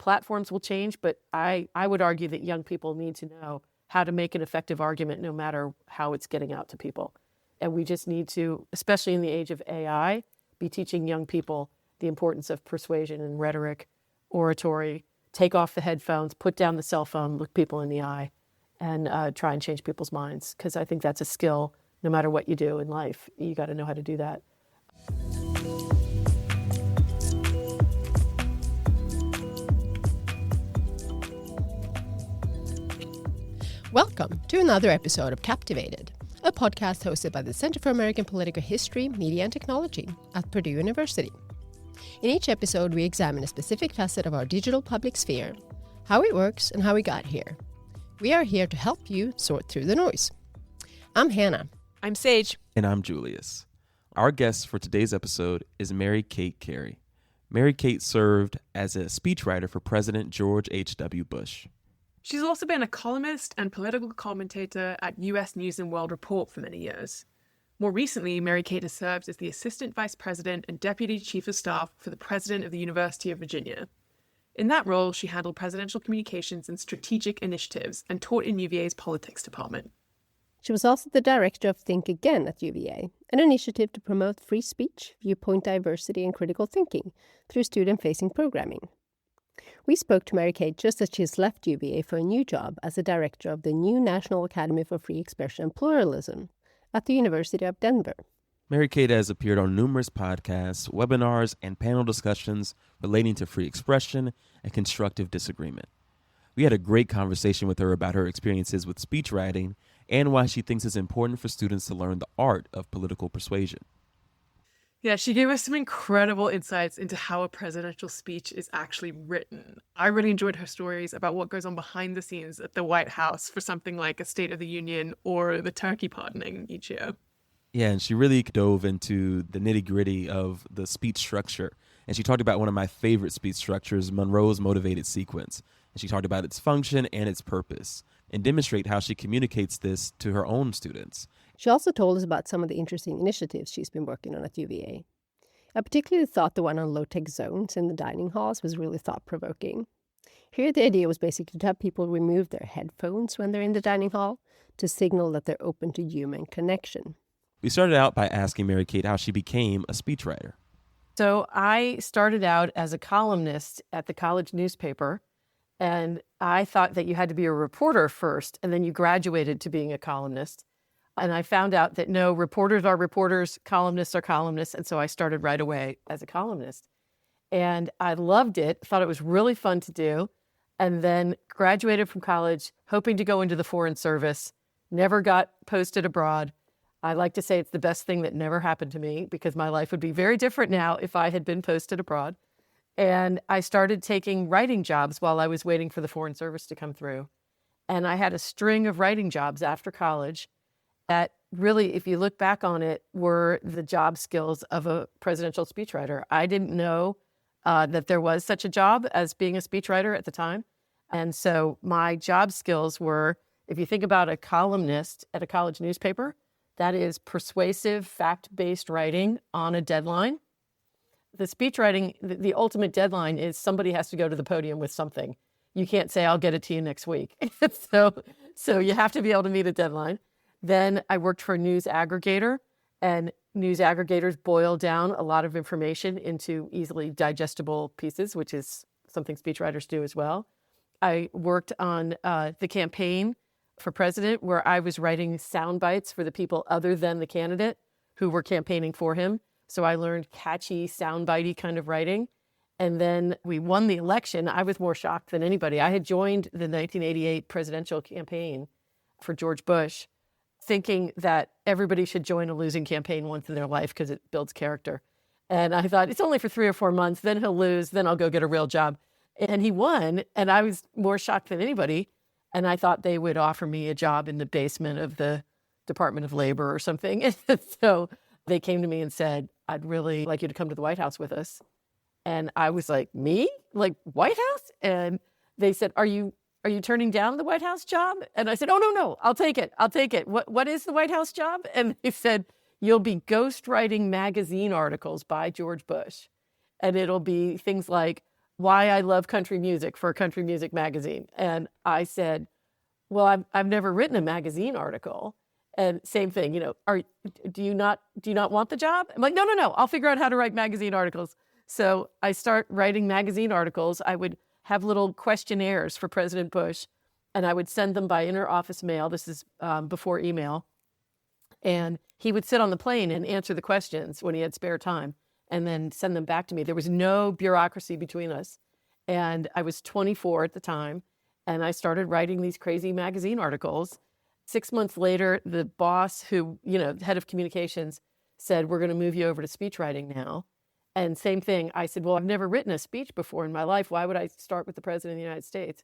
platforms will change, but I would argue that young people need to know how to make an effective argument no matter how it's getting out to people. And we just need to, especially in the age of AI, be teaching young people the importance of persuasion and rhetoric, oratory, take off the headphones, put down the cell phone, look people in the eye, and try and change people's minds. Because I think that's a skill no matter what you do in life. You got to know how to do that. Welcome to another episode of CAPTivated, a podcast hosted by the Center for American Political History, Media and Technology at Purdue University. In each episode, we examine a specific facet of our digital public sphere, how it works, and how we got here. We are here to help you sort through the noise. I'm Hanna. I'm Sage. And I'm Julius. Our guest for today's episode is Mary Kate Cary. Mary Kate served as a speechwriter for President George H.W. Bush. She's also been a columnist and political commentator at U.S. News and World Report for many years. More recently, Mary Kate has served as the Assistant Vice President and Deputy Chief of Staff for the President of the University of Virginia. In that role, she handled presidential communications and strategic initiatives and taught in UVA's politics department. She was also the director of Think Again at UVA, an initiative to promote free speech, viewpoint diversity, and critical thinking through student-facing programming. We spoke to Mary Kate just as she has left UVA for a new job as a director of the new National Academy for Free Expression and Pluralism at the University of Denver. Mary Kate has appeared on numerous podcasts, webinars, and panel discussions relating to free expression and constructive disagreement. We had a great conversation with her about her experiences with speechwriting and why she thinks it's important for students to learn the art of political persuasion. Yeah, she gave us some incredible insights into how a presidential speech is actually written. I really enjoyed her stories about what goes on behind the scenes at the White House for something like a State of the Union or the turkey pardoning each year. Yeah, and she really dove into the nitty-gritty of the speech structure. And she talked about one of my favorite speech structures, Monroe's motivated sequence. And she talked about its function and its purpose, and demonstrate how she communicates this to her own students. She also told us about some of the interesting initiatives she's been working on at UVA. I particularly thought the one on low-tech zones in the dining halls was really thought-provoking. Here the idea was basically to have people remove their headphones when they're in the dining hall to signal that they're open to human connection. We started out by asking Mary Kate how she became a speechwriter. So I started out as a columnist at the college newspaper, and I thought that you had to be a reporter first, and then you graduated to being a columnist. And I found out that no, reporters are reporters, columnists are columnists. And so I started right away as a columnist. And I loved it, thought it was really fun to do. And then graduated from college, hoping to go into the Foreign Service, never got posted abroad. I like to say it's the best thing that never happened to me because my life would be very different now if I had been posted abroad. And I started taking writing jobs while I was waiting for the Foreign Service to come through. And I had a string of writing jobs after college that really, if you look back on it, were the job skills of a presidential speechwriter. I didn't know that there was such a job as being a speechwriter at the time. And so my job skills were, if you think about a columnist at a college newspaper, that is persuasive, fact-based writing on a deadline. The speechwriting, the ultimate deadline is somebody has to go to the podium with something. You can't say, I'll get it to you next week. So you have to be able to meet a deadline. Then I worked for a news aggregator, and news aggregators boil down a lot of information into easily digestible pieces, which is something speechwriters do as well. I worked on the campaign for president, where I was writing sound bites for the people other than the candidate who were campaigning for him. So I learned catchy, soundbitey kind of writing. And then we won the election. I was more shocked than anybody. I had joined the 1988 presidential campaign for George Bush, thinking that everybody should join a losing campaign once in their life because it builds character. And I thought, it's only for 3 or 4 months, then he'll lose, then I'll go get a real job. And he won, and I was more shocked than anybody. And I thought they would offer me a job in the basement of the Department of Labor or something. And so they came to me and said, I'd really like you to come to the White House with us. And I was like, me? Like White House? And they said, are you turning down the White House job? And I said, oh, no, I'll take it. What is the White House job? And they said, you'll be ghostwriting magazine articles by George Bush. And it'll be things like why I love country music for a country music magazine. And I said, well, I've never written a magazine article. And same thing, do you not want the job? I'm like, no, I'll figure out how to write magazine articles. So I start writing magazine articles. I would have little questionnaires for President Bush, and I would send them by inter-office mail. This is before email. And he would sit on the plane and answer the questions when he had spare time and then send them back to me. There was no bureaucracy between us. And I was 24 at the time, and I started writing these crazy magazine articles. 6 months later, the boss who, head of communications said, we're going to move you over to speechwriting now. And same thing, I said, well, I've never written a speech before in my life. Why would I start with the President of the United States?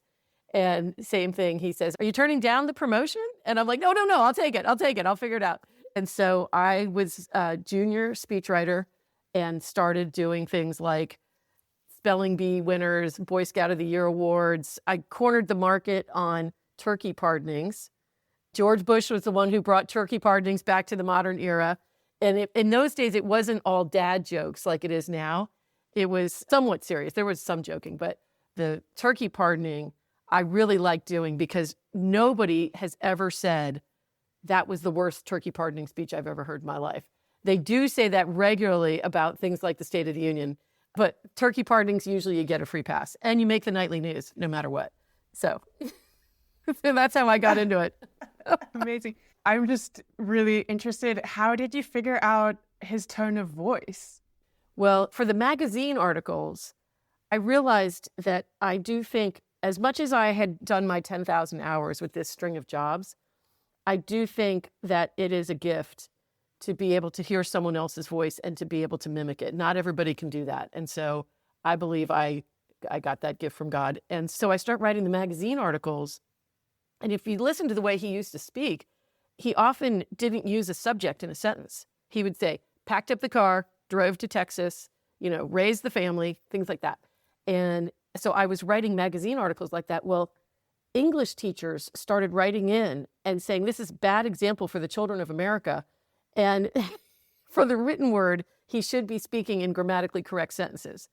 And same thing, he says, are you turning down the promotion? And I'm like, no, I'll take it. I'll figure it out. And so I was a junior speechwriter and started doing things like spelling bee winners, Boy Scout of the Year awards. I cornered the market on turkey pardonings. George Bush was the one who brought turkey pardonings back to the modern era. And in those days, it wasn't all dad jokes like it is now. It was somewhat serious. There was some joking, but the turkey pardoning, I really liked doing because nobody has ever said that was the worst turkey pardoning speech I've ever heard in my life. They do say that regularly about things like the State of the Union, but turkey pardonings, usually you get a free pass and you make the nightly news no matter what. So that's how I got into it. Amazing. I'm just really interested. How did you figure out his tone of voice? Well, for the magazine articles, I realized that I do think, as much as I had done my 10,000 hours with this string of jobs, I do think that it is a gift to be able to hear someone else's voice and to be able to mimic it. Not everybody can do that. And so I believe I got that gift from God. And so I start writing the magazine articles. And if you listen to the way he used to speak, he often didn't use a subject in a sentence. He would say, packed up the car, drove to Texas, raised the family, things like that. And so I was writing magazine articles like that. Well, English teachers started writing in and saying, this is a bad example for the children of America. And for the written word, he should be speaking in grammatically correct sentences.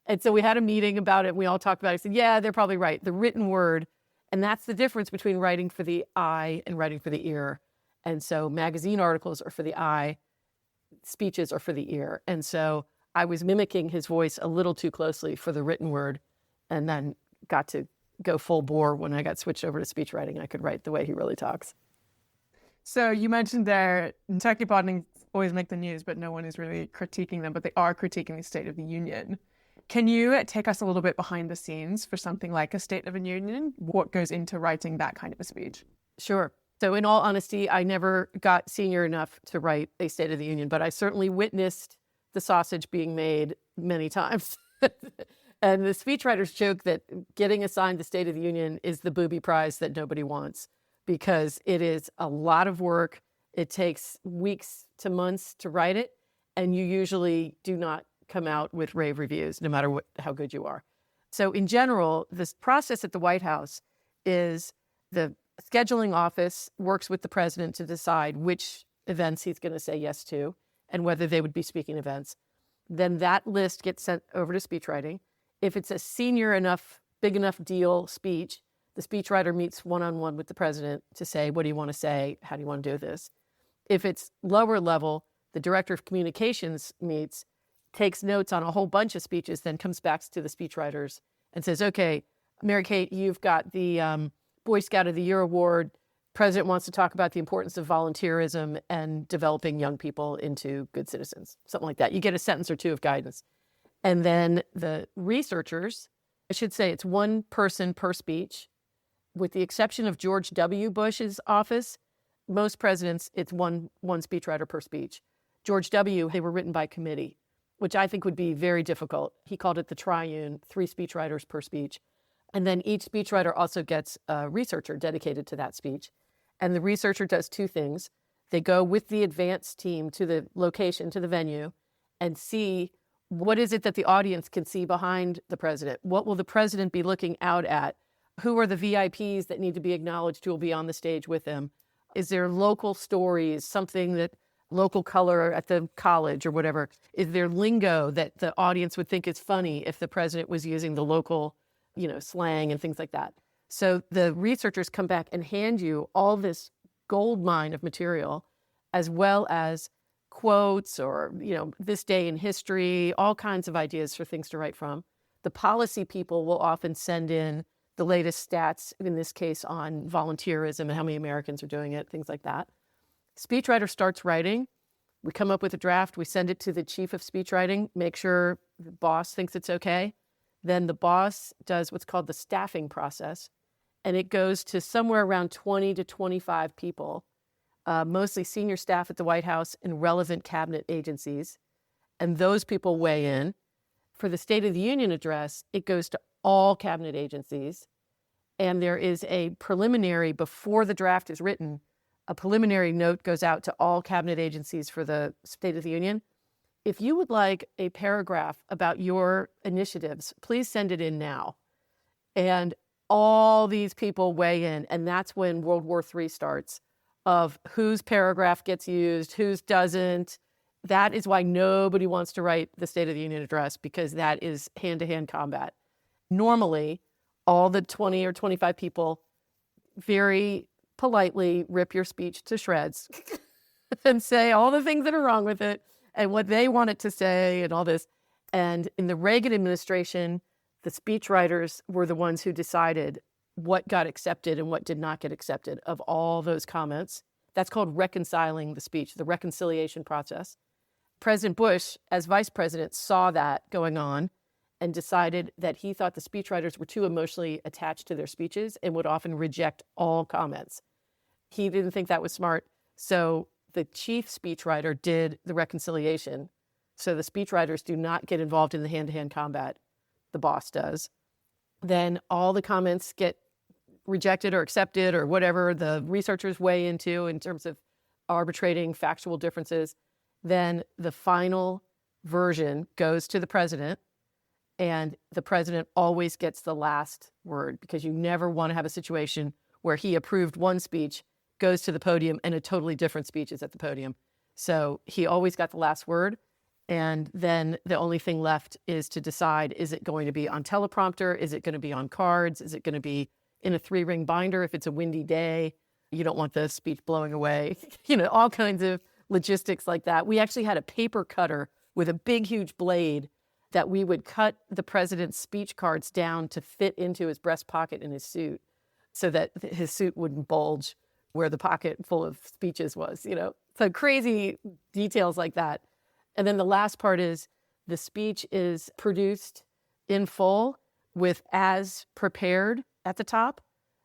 And so we had a meeting about it. And we all talked about it. I said, yeah, they're probably right. The written word. And that's the difference between writing for the eye and writing for the ear. And so magazine articles are for the eye, speeches are for the ear. And so I was mimicking his voice a little too closely for the written word, and then got to go full bore when I got switched over to speech writing. I could write the way he really talks. So you mentioned there, turkey pardoning always make the news, but no one is really critiquing them, but they are critiquing the State of the Union. Can you take us a little bit behind the scenes for something like a State of the Union? What goes into writing that kind of a speech? Sure. So in all honesty, I never got senior enough to write a State of the Union, but I certainly witnessed the sausage being made many times. And the speechwriters joke that getting assigned the State of the Union is the booby prize that nobody wants, because it is a lot of work. It takes weeks to months to write it, and you usually do not come out with rave reviews, no matter how good you are. So in general, this process at the White House is the scheduling office works with the president to decide which events he's going to say yes to and whether they would be speaking events. Then that list gets sent over to speechwriting. If it's a senior enough, big enough deal speech, the speechwriter meets one-on-one with the president to say, what do you want to say? How do you want to do this? If it's lower level, the director of communications meets, takes notes on a whole bunch of speeches, then comes back to the speechwriters and says, okay, Mary Kate, you've got the Boy Scout of the Year award. President wants to talk about the importance of volunteerism and developing young people into good citizens, something like that. You get a sentence or two of guidance. And then the researchers, I should say it's one person per speech, with the exception of George W. Bush's office. Most presidents, it's one speechwriter per speech. George W., they were written by committee, which I think would be very difficult. He called it the triune, 3 speechwriters per speech. And then each speechwriter also gets a researcher dedicated to that speech. And the researcher does 2 things. They go with the advance team to the location, to the venue, and see what is it that the audience can see behind the president? What will the president be looking out at? Who are the VIPs that need to be acknowledged who will be on the stage with him? Is there local stories, something that local color at the college or whatever? Is there lingo that the audience would think is funny if the president was using the local, slang and things like that? So the researchers come back and hand you all this gold mine of material, as well as quotes or, this day in history, all kinds of ideas for things to write from. The policy people will often send in the latest stats, in this case on volunteerism and how many Americans are doing it, things like that. Speechwriter starts writing. We come up with a draft. We send it to the chief of speechwriting, make sure the boss thinks it's okay. Then the boss does what's called the staffing process, and it goes to somewhere around 20 to 25 people, mostly senior staff at the White House and relevant cabinet agencies. And those people weigh in. For the State of the Union address, it goes to all cabinet agencies. And there is a preliminary, before the draft is written, a preliminary note goes out to all cabinet agencies for the State of the Union. If you would like a paragraph about your initiatives, please send it in now. And all these people weigh in, and that's when World War III starts, of whose paragraph gets used, whose doesn't. That is why nobody wants to write the State of the Union address, because that is hand-to-hand combat. Normally, all the 20 or 25 people very politely rip your speech to shreds and say all the things that are wrong with it and what they want it to say and all this. And in the Reagan administration, the speechwriters were the ones who decided what got accepted and what did not get accepted of all those comments. That's called reconciling the speech, the reconciliation process. President Bush, as vice president, saw that going on and decided that he thought the speechwriters were too emotionally attached to their speeches and would often reject all comments. He didn't think that was smart. So the chief speechwriter did the reconciliation. So the speechwriters do not get involved in the hand-to-hand combat. The boss does. Then all the comments get rejected or accepted or whatever the researchers weigh into in terms of arbitrating factual differences. Then the final version goes to the president, and the president always gets the last word, because you never want to have a situation where he approved one speech, goes to the podium, and a totally different speech is at the podium. So he always got the last word. And then the only thing left is to decide, is it going to be on teleprompter? Is it going to be on cards? Is it going to be in a 3-ring binder if it's a windy day? You don't want the speech blowing away. All kinds of logistics like that. We actually had a paper cutter with a big, huge blade that we would cut the president's speech cards down to fit into his breast pocket in his suit so that his suit wouldn't bulge where the pocket full of speeches was, So crazy details like that. And then the last part is the speech is produced in full with "as prepared" at the top.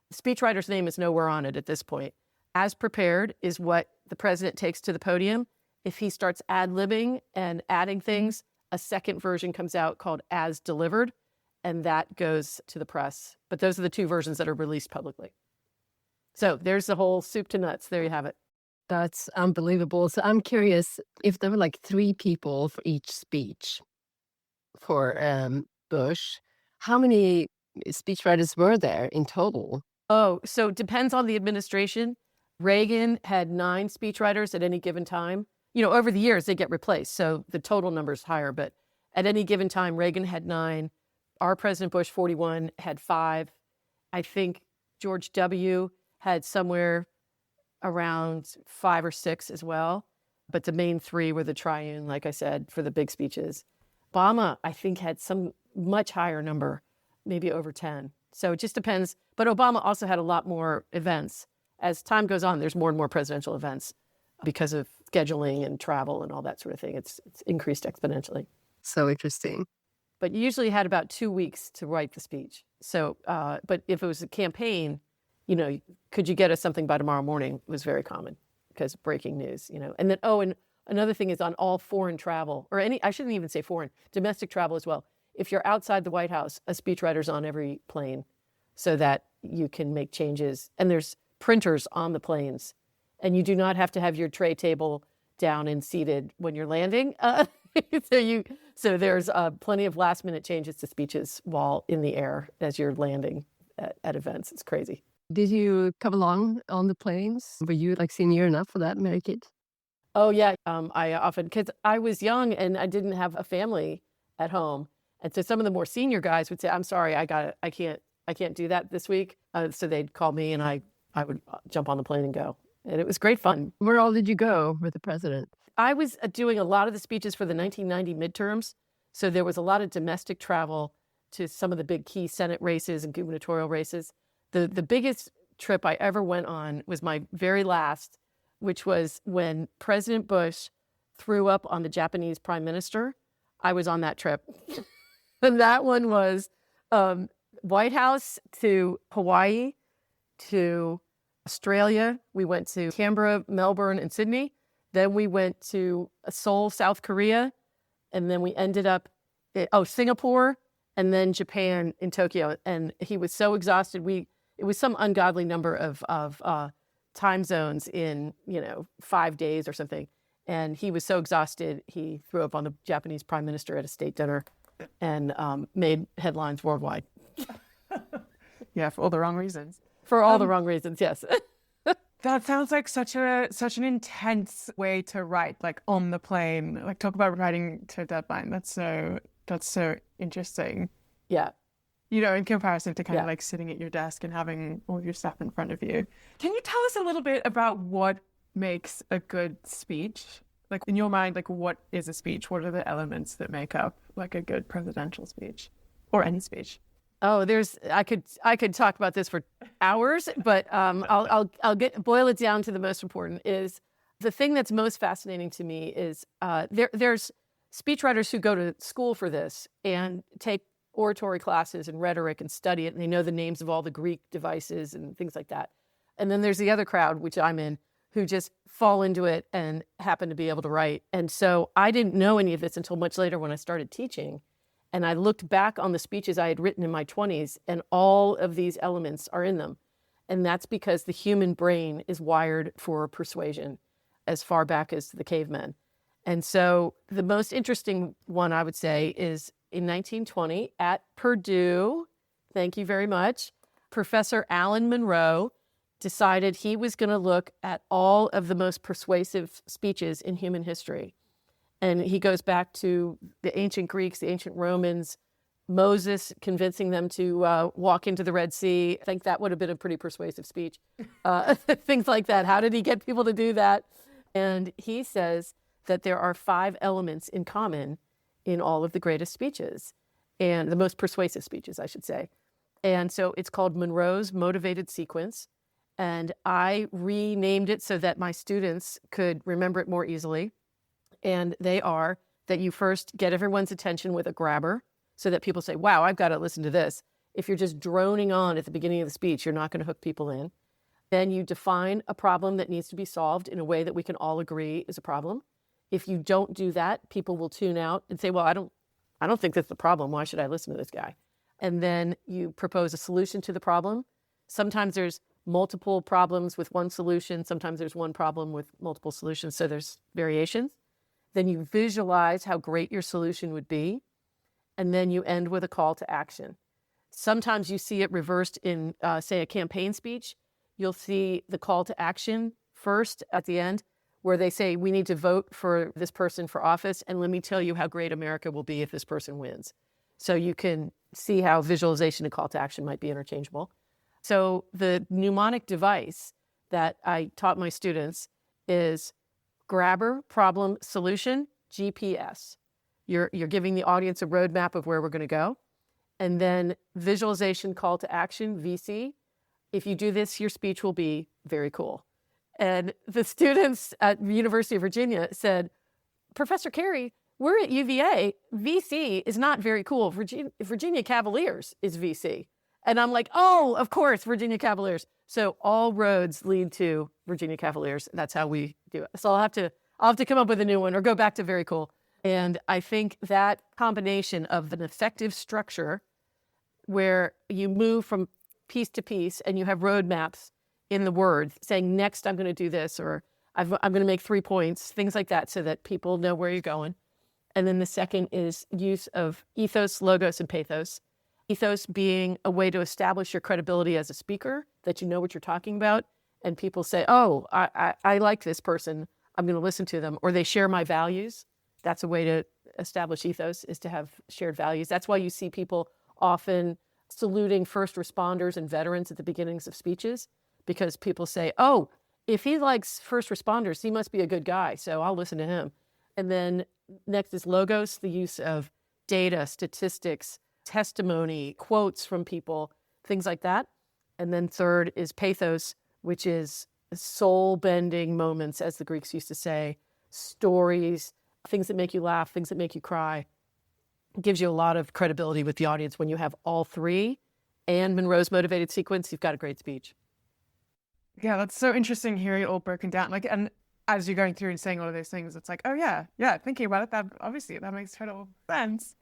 The speechwriter's name is nowhere on it at this point. As prepared is what the president takes to the podium. If he starts ad-libbing and adding things, a second version comes out called as delivered, and that goes to the press. But those are the two versions that are released publicly. So there's the whole soup to nuts. There you have it. That's unbelievable. So I'm curious, if there were like 3 people for each speech for Bush, how many speechwriters were there in total? Oh, so it depends on the administration. Reagan had 9 speechwriters at any given time. Over the years, they get replaced, so the total number is higher. But at any given time, Reagan had 9. Our President Bush, 41, had 5. I think George W. had somewhere around 5 or 6 as well. But the main 3 were the triune, like I said, for the big speeches. Obama, I think, had some much higher number, maybe over 10. So it just depends. But Obama also had a lot more events. As time goes on, there's more and more presidential events because of scheduling and travel and all that sort of thing. It's increased exponentially. So interesting. But you usually had about 2 weeks to write the speech. So, but if it was a campaign, could you get us something by tomorrow morning was very common because breaking news, And then, and another thing is on all foreign travel, or I shouldn't even say foreign, domestic travel as well. If you're outside the White House, a speechwriter's on every plane so that you can make changes. And there's printers on the planes. And you do not have to have your tray table down and seated when you're landing. So there's plenty of last minute changes to speeches while in the air as you're landing at events. It's crazy. Did you come along on the planes? Were you like senior enough for that, Mary Kate? Oh, yeah. I often, because I was young and I didn't have a family at home. And so some of the more senior guys would say, I'm sorry, I can't do that this week. So they'd call me and I would jump on the plane and go. And it was great fun. Where all did you go with the president? I was doing a lot of the speeches for the 1990 midterms. So there was a lot of domestic travel to some of the big key Senate races and gubernatorial races. The biggest trip I ever went on was my very last, which was when President Bush threw up on the Japanese prime minister. I was on that trip. And that one was White House to Hawaii to Australia. We went to Canberra, Melbourne, and Sydney. Then we went to Seoul, South Korea. And then we ended up, Singapore, and then Japan in Tokyo. And he was so exhausted. It was some ungodly number of time zones in, 5 days or something. And he was so exhausted, he threw up on the Japanese prime minister at a state dinner and made headlines worldwide. Yeah, for all the wrong reasons. For all the wrong reasons, yes. That sounds like such an intense way to write, like on the plane. Like talk about writing to a deadline. That's so interesting. Yeah. In comparison to kind of like sitting at your desk and having all your stuff in front of you. Can you tell us a little bit about what makes a good speech? Like in your mind, like what is a speech? What are the elements that make up like a good presidential speech or any speech? Oh, I could talk about this for hours, but I'll boil it down to the most important. Is the thing that's most fascinating to me is there's speechwriters who go to school for this and take oratory classes and rhetoric and study it, and they know the names of all the Greek devices and things like that. And then there's the other crowd, which I'm in, who just fall into it and happen to be able to write. And so I didn't know any of this until much later when I started teaching. And I looked back on the speeches I had written in my 20s, and all of these elements are in them. And that's because the human brain is wired for persuasion as far back as the cavemen. And so the most interesting one, I would say, is in 1920 at Purdue, thank you very much, Professor Alan Monroe decided he was going to look at all of the most persuasive speeches in human history. And he goes back to the ancient Greeks, the ancient Romans, Moses convincing them to walk into the Red Sea. I think that would have been a pretty persuasive speech. Things like that. How did he get people to do that? And he says that there are 5 elements in common in all of the greatest speeches, and the most persuasive speeches, I should say. And so it's called Monroe's Motivated Sequence. And I renamed it so that my students could remember it more easily. And they are that you first get everyone's attention with a grabber so that people say, wow, I've got to listen to this. If you're just droning on at the beginning of the speech, you're not going to hook people in. Then you define a problem that needs to be solved in a way that we can all agree is a problem. If you don't do that, people will tune out and say, well, I don't think that's the problem. Why should I listen to this guy? And then you propose a solution to the problem. Sometimes there's multiple problems with one solution. Sometimes there's one problem with multiple solutions. So there's variations. Then you visualize how great your solution would be. And then you end with a call to action. Sometimes you see it reversed in, say, a campaign speech. You'll see the call to action first at the end, where they say, we need to vote for this person for office, and let me tell you how great America will be if this person wins. So you can see how visualization and call to action might be interchangeable. So the mnemonic device that I taught my students is grabber, problem, solution, GPS. You're giving the audience a roadmap of where we're going to go. And then visualization, call to action, VC. If you do this, your speech will be very cool. And the students at the University of Virginia said, Professor Cary, we're at UVA. VC is not very cool. Virginia Cavaliers is VC. And I'm like, oh, of course, Virginia Cavaliers. So all roads lead to Virginia Cavaliers. That's how we do it. So I'll have to come up with a new one or go back to very cool. And I think that combination of an effective structure where you move from piece to piece and you have roadmaps in the words saying, next, I'm going to do this, or I'm going to make 3 points, things like that, so that people know where you're going. And then the second is use of ethos, logos, and pathos. Ethos being a way to establish your credibility as a speaker, that you know what you're talking about. And people say, oh, I like this person. I'm going to listen to them, or they share my values. That's a way to establish ethos, is to have shared values. That's why you see people often saluting first responders and veterans at the beginnings of speeches, because people say, oh, if he likes first responders, he must be a good guy, so I'll listen to him. And then next is logos, the use of data, statistics, testimony, quotes from people, things like that. And then third is pathos, which is soul-bending moments, as the Greeks used to say, stories, things that make you laugh, things that make you cry. It gives you a lot of credibility with the audience. When you have all three and Monroe's motivated sequence, you've got a great speech. Yeah, that's so interesting hearing it all broken down. Like, and as you're going through and saying all of those things, it's like, oh yeah, thinking about it, that obviously that makes total sense.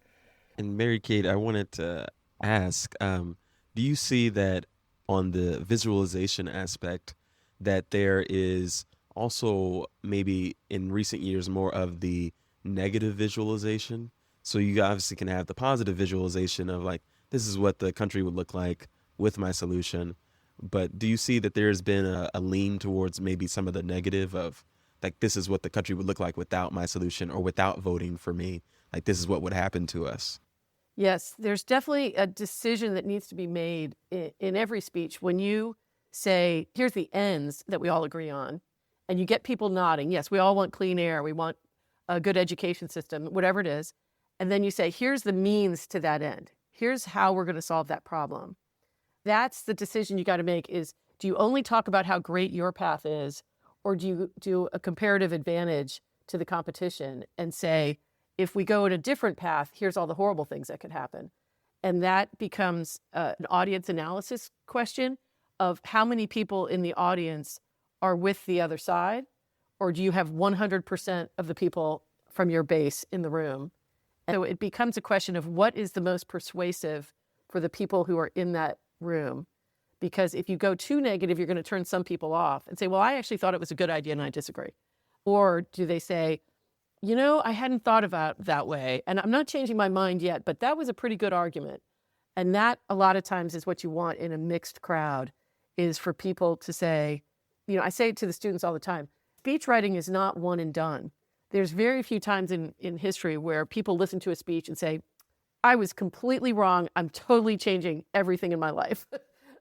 And Mary Kate, I wanted to ask, do you see that on the visualization aspect, that there is also maybe in recent years more of the negative visualization? So you obviously can have the positive visualization of like, this is what the country would look like with my solution. But do you see that there's been a lean towards maybe some of the negative of like, this is what the country would look like without my solution or without voting for me? Like, this is what would happen to us. Yes, there's definitely a decision that needs to be made in every speech. When you say, here's the ends that we all agree on, and you get people nodding, yes, we all want clean air, we want a good education system, whatever it is. And then you say, here's the means to that end. Here's how we're going to solve that problem. That's the decision you got to make is, do you only talk about how great your path is, or do you do a comparative advantage to the competition and say, if we go in a different path, here's all the horrible things that could happen. And that becomes an audience analysis question of how many people in the audience are with the other side, or do you have 100% of the people from your base in the room? And so it becomes a question of what is the most persuasive for the people who are in that room. Because if you go too negative, you're going to turn some people off and say, well, I actually thought it was a good idea and I disagree. Or do they say, you know, I hadn't thought about it that way, and I'm not changing my mind yet, but that was a pretty good argument. And that a lot of times is what you want in a mixed crowd, is for people to say, you know, I say it to the students all the time, speech writing is not one and done. There's very few times in history where people listen to a speech and say, I was completely wrong. I'm totally changing everything in my life.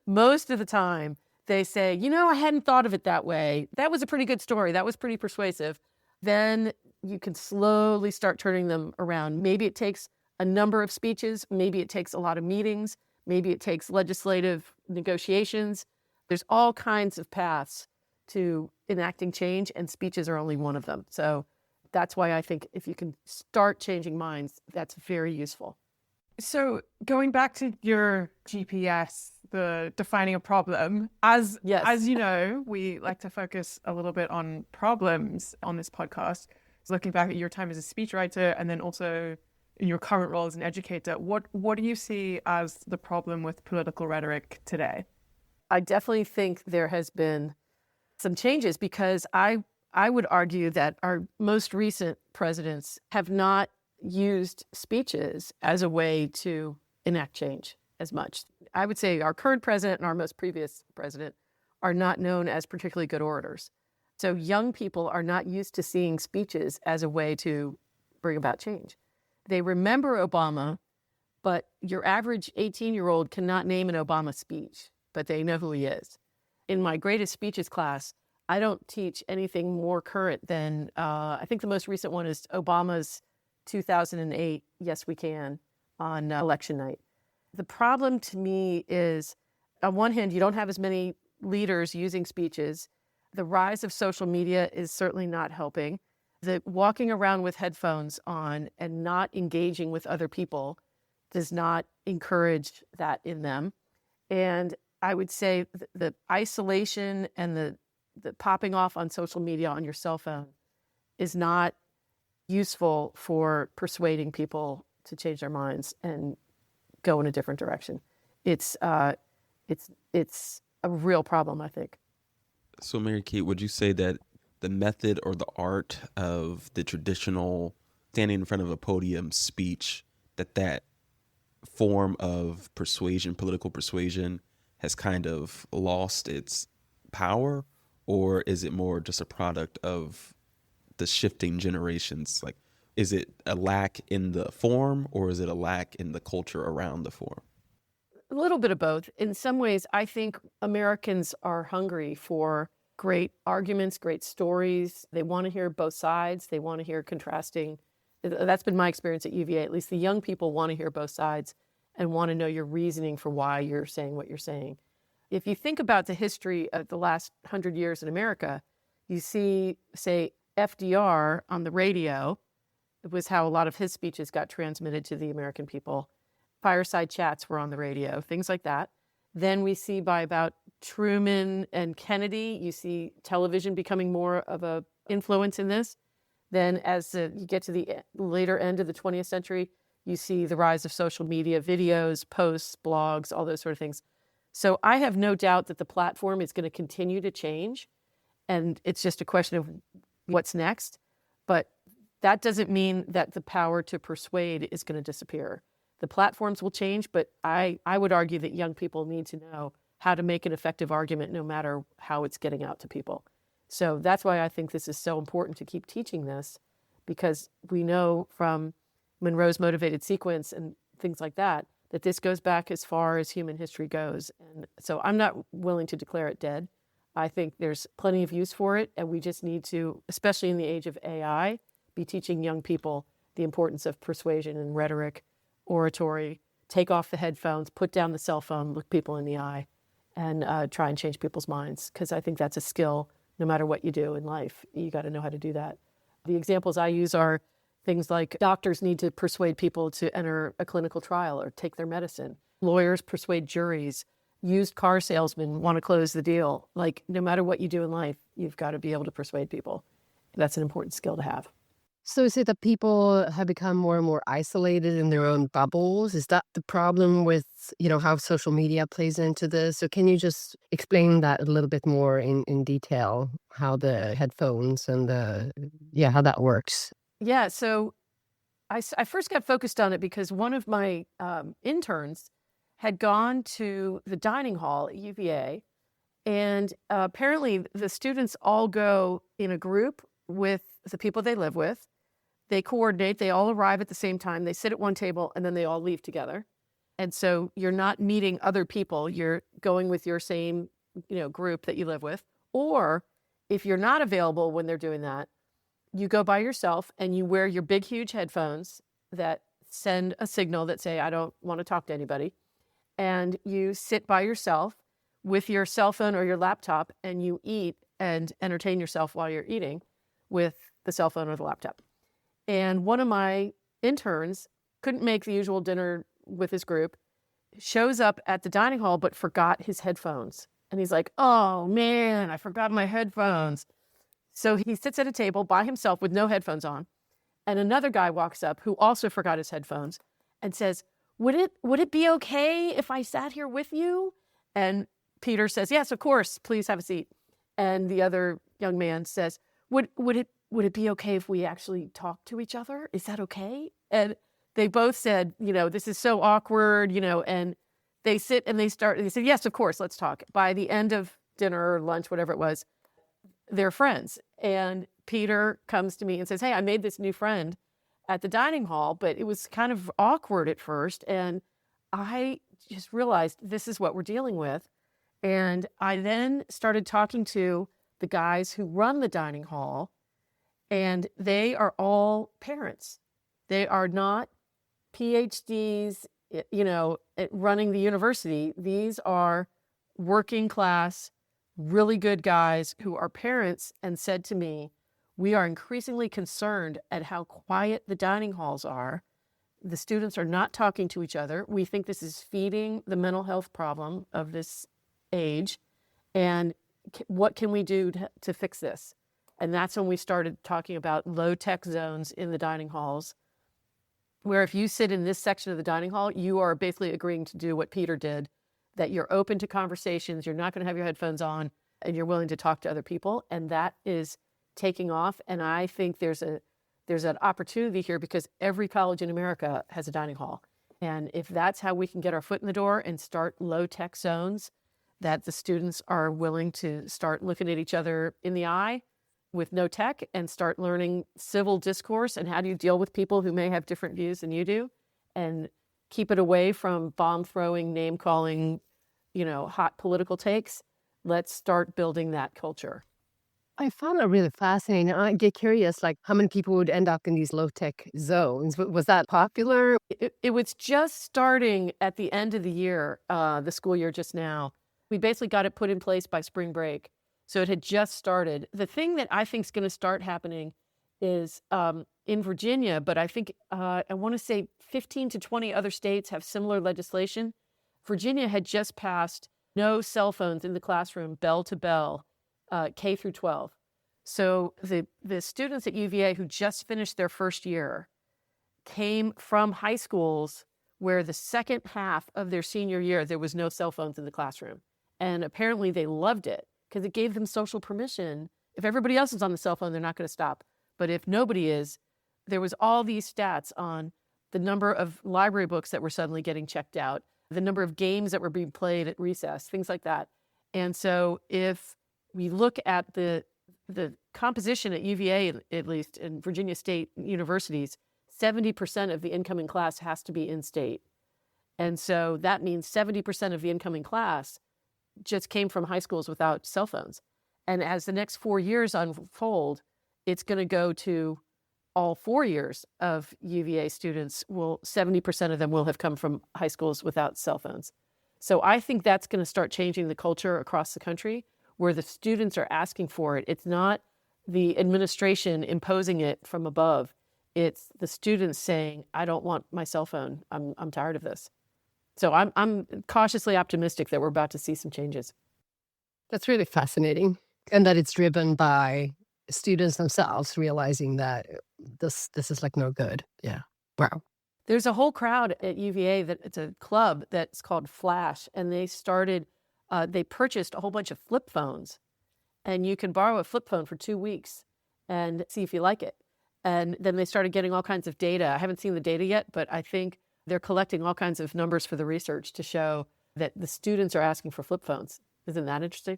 Most of the time they say, you know, I hadn't thought of it that way. That was a pretty good story. That was pretty persuasive. Then you can slowly start turning them around. Maybe it takes a number of speeches. Maybe it takes a lot of meetings. Maybe it takes legislative negotiations. There's all kinds of paths to enacting change, and speeches are only one of them. So that's why I think if you can start changing minds, that's very useful. So going back to your GPS, the defining a problem, as you know, we like to focus a little bit on problems on this podcast. So looking back at your time as a speechwriter and then also in your current role as an educator, what do you see as the problem with political rhetoric today? I definitely think there has been some changes, because I would argue that our most recent presidents have not used speeches as a way to enact change as much. I would say our current president and our most previous president are not known as particularly good orators. So young people are not used to seeing speeches as a way to bring about change. They remember Obama, but your average 18-year-old cannot name an Obama speech, but they know who he is. In my greatest speeches class, I don't teach anything more current than, I think the most recent one is Obama's 2008 Yes We Can on election night. The problem to me is, on one hand, you don't have as many leaders using speeches. The rise of social media is certainly not helping. The walking around with headphones on and not engaging with other people does not encourage that in them. And I would say the isolation and the popping off on social media on your cell phone is not useful for persuading people to change their minds and go in a different direction. It's a real problem, I think. So, Mary Kate, would you say that the method or the art of the traditional standing in front of a podium speech, that form of persuasion, political persuasion, has kind of lost its power? Or is it more just a product of the shifting generations? Like, is it a lack in the form, or is it a lack in the culture around the form? A little bit of both. In some ways, I think Americans are hungry for great arguments, great stories. They want to hear both sides. They want to hear contrasting. That's been my experience at UVA. At least the young people want to hear both sides and want to know your reasoning for why you're saying what you're saying. If you think about the history of the last 100 years in America, you see, say, FDR on the radio. It was how a lot of his speeches got transmitted to the American people. Fireside chats were on the radio, things like that. Then we see by about Truman and Kennedy, you see television becoming more of a influence in this. Then as you get to the later end of the 20th century, you see the rise of social media, videos, posts, blogs, all those sort of things. So I have no doubt that the platform is going to continue to change. And it's just a question of what's next. But that doesn't mean that the power to persuade is going to disappear. The platforms will change, but I would argue that young people need to know how to make an effective argument no matter how it's getting out to people. So that's why I think this is so important to keep teaching this, because we know from Monroe's motivated sequence and things like that, that this goes back as far as human history goes. And so I'm not willing to declare it dead. I think there's plenty of use for it, and we just need to, especially in the age of AI, be teaching young people the importance of persuasion and rhetoric, oratory, take off the headphones, put down the cell phone, look people in the eye, and try and change people's minds, because I think that's a skill no matter what you do in life. You got to know how to do that. The examples I use are things like doctors need to persuade people to enter a clinical trial or take their medicine. Lawyers persuade juries. Used car salesmen want to close the deal. Like, no matter what you do in life, you've got to be able to persuade people. That's an important skill to have. So is it that people have become more and more isolated in their own bubbles? Is that the problem with, how social media plays into this? So can you just explain that a little bit more in detail, how the headphones and how that works? Yeah, so I first got focused on it because one of my interns had gone to the dining hall at UVA, and apparently the students all go in a group with the people they live with. They coordinate, they all arrive at the same time, they sit at one table, and then they all leave together. And so you're not meeting other people, you're going with your same, group that you live with. Or if you're not available when they're doing that, you go by yourself and you wear your big, huge headphones that send a signal that say, I don't want to talk to anybody. And you sit by yourself with your cell phone or your laptop, and you eat and entertain yourself while you're eating with the cell phone or the laptop. And one of my interns couldn't make the usual dinner with his group, shows up at the dining hall, but forgot his headphones. And he's like, oh man, I forgot my headphones. So he sits at a table by himself with no headphones on. And another guy walks up who also forgot his headphones and says, would it be okay if I sat here with you? And Peter says, yes, of course, please have a seat. And the other young man says, would it be okay if we actually talk to each other? Is that okay? And they both said, this is so awkward, and they sit and they said, yes, of course, let's talk. By the end of dinner or lunch, whatever it was, they're friends. And Peter comes to me and says, hey, I made this new friend at the dining hall, but it was kind of awkward at first. And I just realized this is what we're dealing with. And I then started talking to the guys who run the dining hall, and they are all parents. They are not PhDs, at running the university. These are working class, really good guys who are parents, and said to me, we are increasingly concerned at how quiet the dining halls are. The students are not talking to each other. We think this is feeding the mental health problem of this age. And what can we do to fix this? And that's when we started talking about low-tech zones in the dining halls, where if you sit in this section of the dining hall, you are basically agreeing to do what Peter did, that you're open to conversations, you're not going to have your headphones on, and you're willing to talk to other people. And that is taking off. And I think there's an opportunity here, because every college in America has a dining hall. And if that's how we can get our foot in the door and start low-tech zones that the students are willing to start looking at each other in the eye, with no tech and start learning civil discourse and how do you deal with people who may have different views than you do, and keep it away from bomb throwing, name calling, hot political takes. Let's start building that culture. I found it really fascinating. I get curious, like how many people would end up in these low-tech zones? Was that popular? It was just starting at the end of the year, the school year just now. We basically got it put in place by spring break. So it had just started. The thing that I think is going to start happening is in Virginia, but I think I want to say 15 to 20 other states have similar legislation. Virginia had just passed no cell phones in the classroom, bell to bell, K through 12. So the students at UVA who just finished their first year came from high schools where the second half of their senior year, there was no cell phones in the classroom. And apparently they loved it because it gave them social permission. If everybody else is on the cell phone, they're not going to stop. But if nobody is, there was all these stats on the number of library books that were suddenly getting checked out, the number of games that were being played at recess, things like that. And so if we look at the composition at UVA, at least in Virginia State universities, 70% of the incoming class has to be in-state. And so that means 70% of the incoming class just came from high schools without cell phones. And as the next 4 years unfold, it's going to go to all 4 years of UVA students. 70% of them will have come from high schools without cell phones. So I think that's going to start changing the culture across the country where the students are asking for it. It's not the administration imposing it from above. It's the students saying, I don't want my cell phone. I'm tired of this. So I'm cautiously optimistic that we're about to see some changes. That's really fascinating. And that it's driven by students themselves realizing that this is like no good. Yeah. Wow. There's a whole crowd at UVA that it's a club that's called Flash, and they purchased a whole bunch of flip phones, and you can borrow a flip phone for 2 weeks and see if you like it. And then they started getting all kinds of data. I haven't seen the data yet, but I think they're collecting all kinds of numbers for the research to show that the students are asking for flip phones. Isn't that interesting?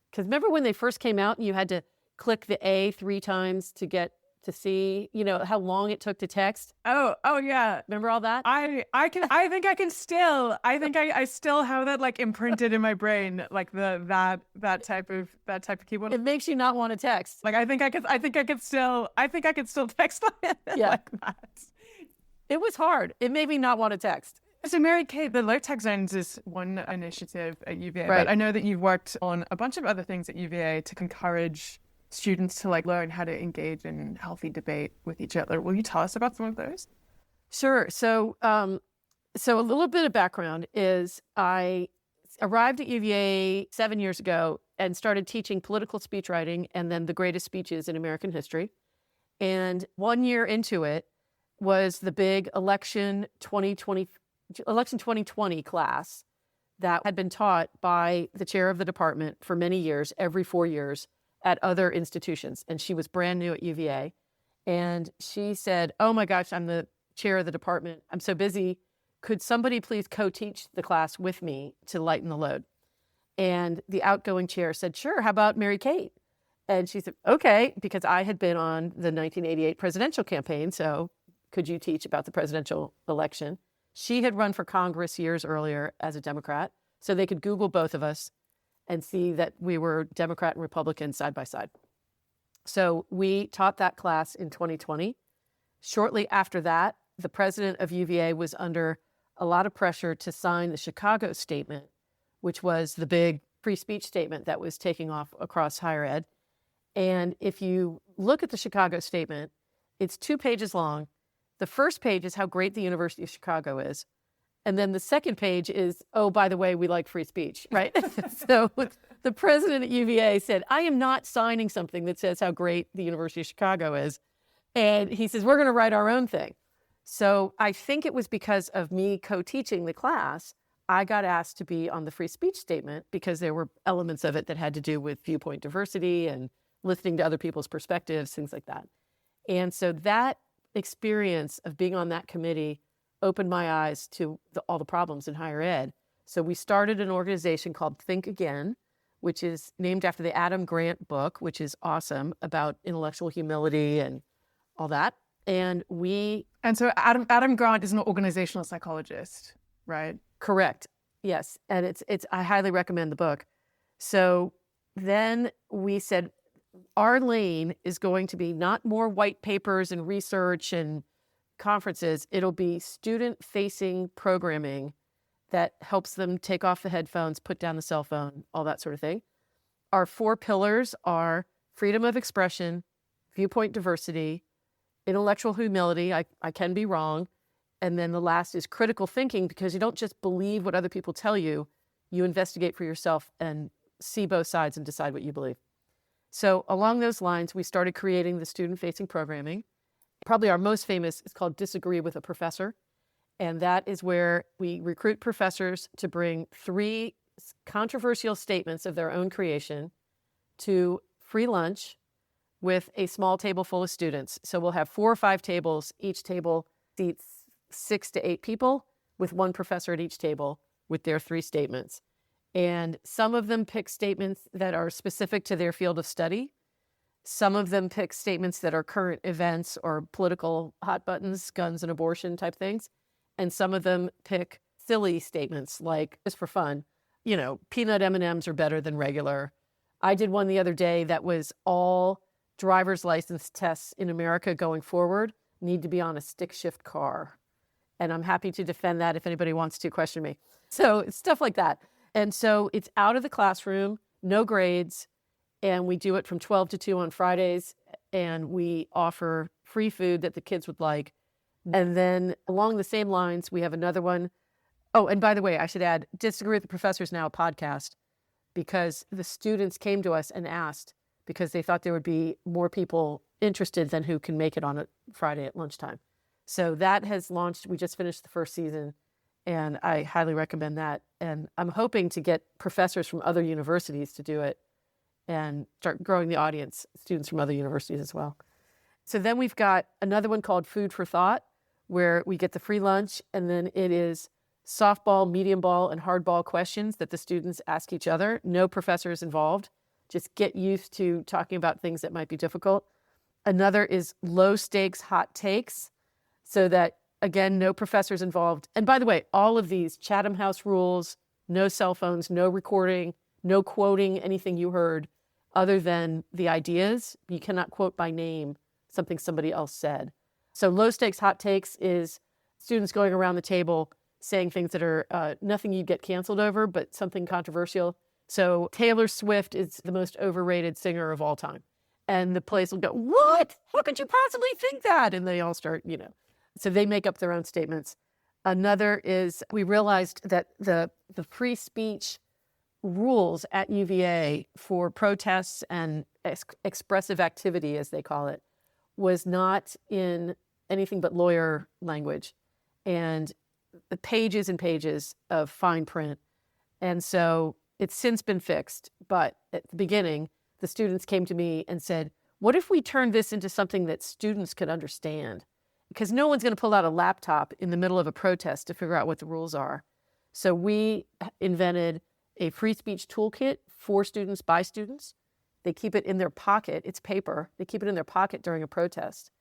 Because remember when they first came out and you had to click the A 3 times to get to see, how long it took to text? Oh yeah. Remember all that? I still have that like imprinted in my brain, like that type of keyboard. It makes you not want to text. Like I think I could still text on it like that. It was hard. It made me not want to text. So Mary Kate, the low tech zones is one initiative at UVA, right. But I know that you've worked on a bunch of other things at UVA to encourage students to learn how to engage in healthy debate with each other. Will you tell us about some of those? Sure. So a little bit of background is I arrived at UVA 7 years ago and started teaching political speechwriting and then the greatest speeches in American history. And 1 year into it was the big election 2020 class that had been taught by the chair of the department for many years, every 4 years, at other institutions. And she was brand new at UVA. And she said, oh my gosh, I'm the chair of the department. I'm so busy. Could somebody please co-teach the class with me to lighten the load? And the outgoing chair said, sure, how about Mary Kate? And she said, okay, because I had been on the 1988 presidential campaign. So could you teach about the presidential election? She had run for Congress years earlier as a Democrat. So they could Google both of us and see that we were Democrat and Republican side by side. So we taught that class in 2020. Shortly after that, the president of UVA was under a lot of pressure to sign the Chicago Statement, which was the big free speech statement that was taking off across higher ed. And if you look at the Chicago Statement, it's 2 pages long. The first page is how great the University of Chicago is. And then the second page is, oh, by the way, we like free speech, right? So the president at UVA said, I am not signing something that says how great the University of Chicago is. And he says, we're going to write our own thing. So I think it was because of me co-teaching the class, I got asked to be on the free speech statement because there were elements of it that had to do with viewpoint diversity and listening to other people's perspectives, things like that. And so that experience of being on that committee opened my eyes to all the problems in higher ed. So we started an organization called Think Again, which is named after the Adam Grant book, which is awesome, about intellectual humility and all that. And so Adam Grant is an organizational psychologist, right? Correct. Yes. And I highly recommend the book. So then we said, our lane is going to be not more white papers and research and conferences. It'll be student-facing programming that helps them take off the headphones, put down the cell phone, all that sort of thing. Our 4 pillars are freedom of expression, viewpoint diversity, intellectual humility, I can be wrong, and then the last is critical thinking, because you don't just believe what other people tell you, you investigate for yourself and see both sides and decide what you believe. So along those lines, we started creating the student-facing programming. Probably our most famous is called Disagree with a Professor. And that is where we recruit professors to bring 3 controversial statements of their own creation to free lunch with a small table full of students. So we'll have 4 or 5 tables. Each table seats 6 to 8 people with 1 professor at each table with their 3 statements. And some of them pick statements that are specific to their field of study. Some of them pick statements that are current events or political hot buttons, guns and abortion type things. And some of them pick silly statements like, just for fun, peanut M&Ms are better than regular. I did one the other day that was all driver's license tests in America going forward need to be on a stick shift car. And I'm happy to defend that if anybody wants to question me. So it's stuff like that. And so it's out of the classroom, no grades, and we do it from 12 to 2 on Fridays, and we offer free food that the kids would like. And then along the same lines, we have another one. Oh, and by the way, I should add, Disagree with the Professor is now a podcast, because the students came to us and asked, because they thought there would be more people interested than who can make it on a Friday at lunchtime. So that has launched. We just finished the first season, and I highly recommend that. And I'm hoping to get professors from other universities to do it and start growing the audience, students from other universities as well. So then we've got another one called Food for Thought, where we get the free lunch, and then it is softball, medium ball, and hardball questions that the students ask each other. No professors involved. Just get used to talking about things that might be difficult. Another is low stakes hot takes, so that, again, no professors involved. And by the way, all of these Chatham House rules, no cell phones, no recording, no quoting anything you heard other than the ideas. You cannot quote by name something somebody else said. So low stakes hot takes is students going around the table saying things that are nothing you'd get canceled over, but something controversial. So Taylor Swift is the most overrated singer of all time. And the place will go, what? How could you possibly think that? And they all start, So they make up their own statements. Another is, we realized that the free speech rules at UVA for protests and expressive activity, as they call it, was not in anything but lawyer language, and the pages and pages of fine print. And so it's since been fixed. But at the beginning, the students came to me and said, what if we turned this into something that students could understand? Because no one's going to pull out a laptop in the middle of a protest to figure out what the rules are. So we invented a free speech toolkit for students by students. They keep it in their pocket. It's paper. They keep it in their pocket during a protest.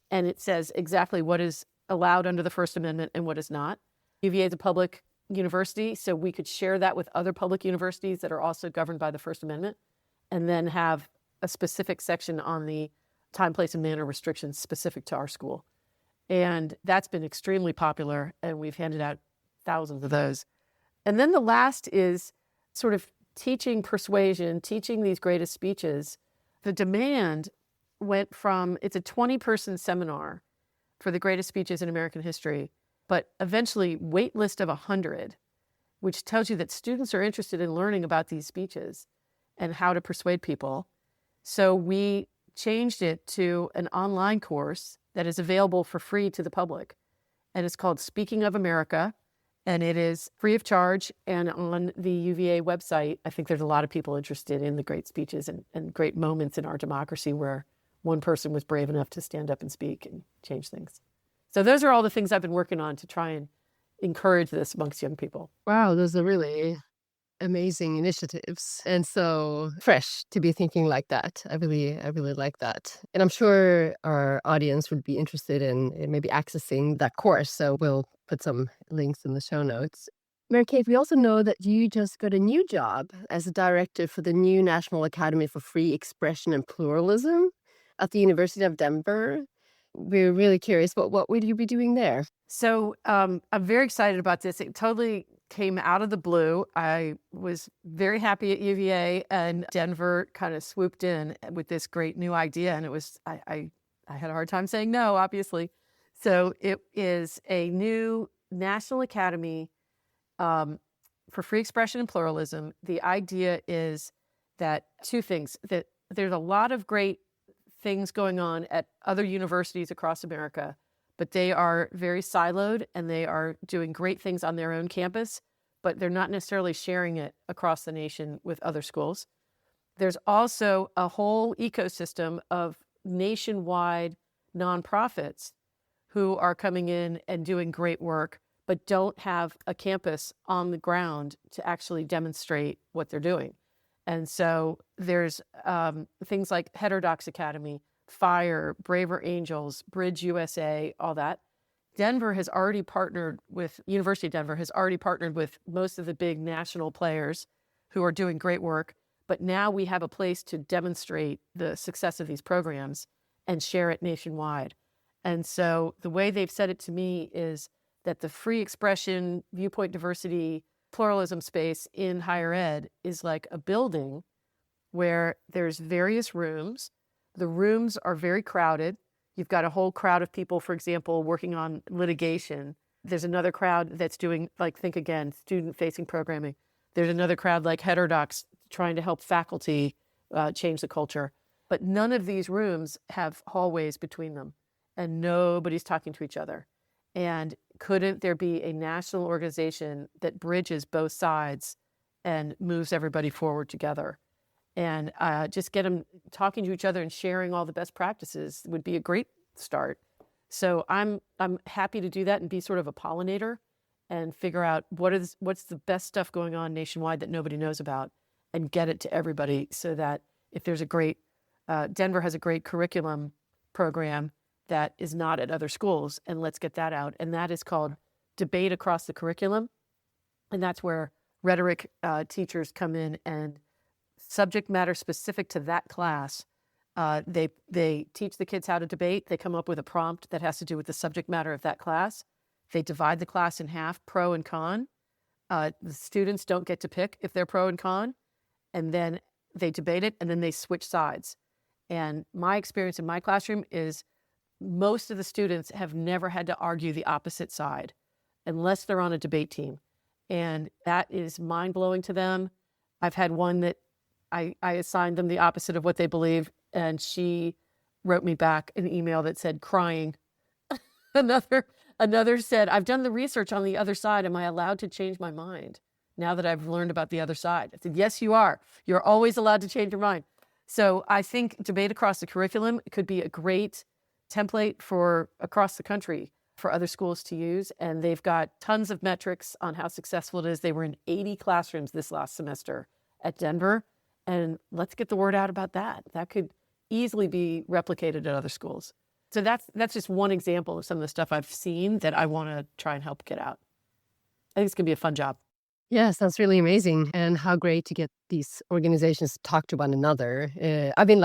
And it says exactly what is allowed under the First Amendment and what is not. UVA is a public university, so we could share that with other public universities that are also governed by the First Amendment, and then have a specific section on the time, place, and manner restrictions specific to our school. And that's been extremely popular, and we've handed out thousands of those. And then the last is sort of teaching persuasion, teaching these greatest speeches. The demand went from, it's a 20-person seminar for the greatest speeches in American history, but eventually wait list of 100, which tells you that students are interested in learning about these speeches and how to persuade people. So we changed it to an online course that is available for free to the public. And it's called Speaking of America. And it is free of charge. And on the UVA website, I think there's a lot of people interested in the great speeches and great moments in our democracy where one person was brave enough to stand up and speak and change things. So those are all the things I've been working on to try and encourage this amongst young people. Wow, those are really amazing initiatives and so fresh to be thinking like that. I really like that. And I'm sure our audience would be interested in maybe accessing that course. So we'll put some links in the show notes. Mary Kate, we also know that you just got a new job as a director for the new National Academy for Free Expression and Pluralism at the University of Denver. We're really curious, what would you be doing there? So I'm very excited about this. It totally came out of the blue. I was very happy at UVA, and Denver kind of swooped in with this great new idea. And it was, I had a hard time saying no, obviously. So it is a new National Academy for Free Expression and Pluralism. The idea is that two things, that there's a lot of great things going on at other universities across America, but they are very siloed and they are doing great things on their own campus, but they're not necessarily sharing it across the nation with other schools. There's also a whole ecosystem of nationwide nonprofits who are coming in and doing great work, but don't have a campus on the ground to actually demonstrate what they're doing. And so there's things like Heterodox Academy, FIRE, Braver Angels, Bridge USA, all that. Denver has already partnered with, University of Denver has already partnered with most of the big national players who are doing great work. But now we have a place to demonstrate the success of these programs and share it nationwide. And so the way they've said it to me is that the free expression, viewpoint diversity, pluralism space in higher ed is like a building where there's various rooms. The rooms are very crowded. You've got a whole crowd of people, for example, working on litigation. There's another crowd that's doing, like, Think Again, student-facing programming. There's another crowd like Heterodox trying to help faculty change the culture. But none of these rooms have hallways between them, and nobody's talking to each other. And couldn't there be a national organization that bridges both sides and moves everybody forward together? And just get them talking to each other and sharing all the best practices would be a great start. So I'm happy to do that and be sort of a pollinator and figure out what's the best stuff going on nationwide that nobody knows about, and get it to everybody, so that if there's a great, Denver has a great curriculum program that is not at other schools, and let's get that out. And that is called Debate Across the Curriculum. And that's where rhetoric teachers come in, and subject matter specific to that class, they teach the kids how to debate. They come up with a prompt that has to do with the subject matter of that class. They divide the class in half, pro and con. The students don't get to pick if they're pro and con, and then they debate it, and then they switch sides. And my experience in my classroom is most of the students have never had to argue the opposite side unless they're on a debate team. And that is mind-blowing to them. I've had one that I assigned them the opposite of what they believe, and she wrote me back an email that said, crying. Another said, I've done the research on the other side. Am I allowed to change my mind now that I've learned about the other side? I said, yes, you are. You're always allowed to change your mind. So I think Debate Across the Curriculum could be a great template for across the country for other schools to use. And they've got tons of metrics on how successful it is. They were in 80 classrooms this last semester at Denver. And let's get the word out about that. That could easily be replicated at other schools. So that's just one example of some of the stuff I've seen that I want to try and help get out. I think it's going to be a fun job. Yes, that's really amazing. And how great to get these organizations to talk to one another. I've been